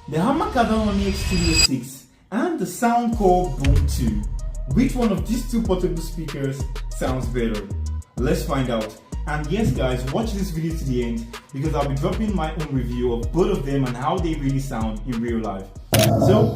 The Harman Kardon Onyx Studio 6 and the Soundcore Boom 2. Which one of these two portable speakers sounds better? Let's find out. And yes guys, watch this video to the end because I'll be dropping my own review of both of them and how they really sound in real life. So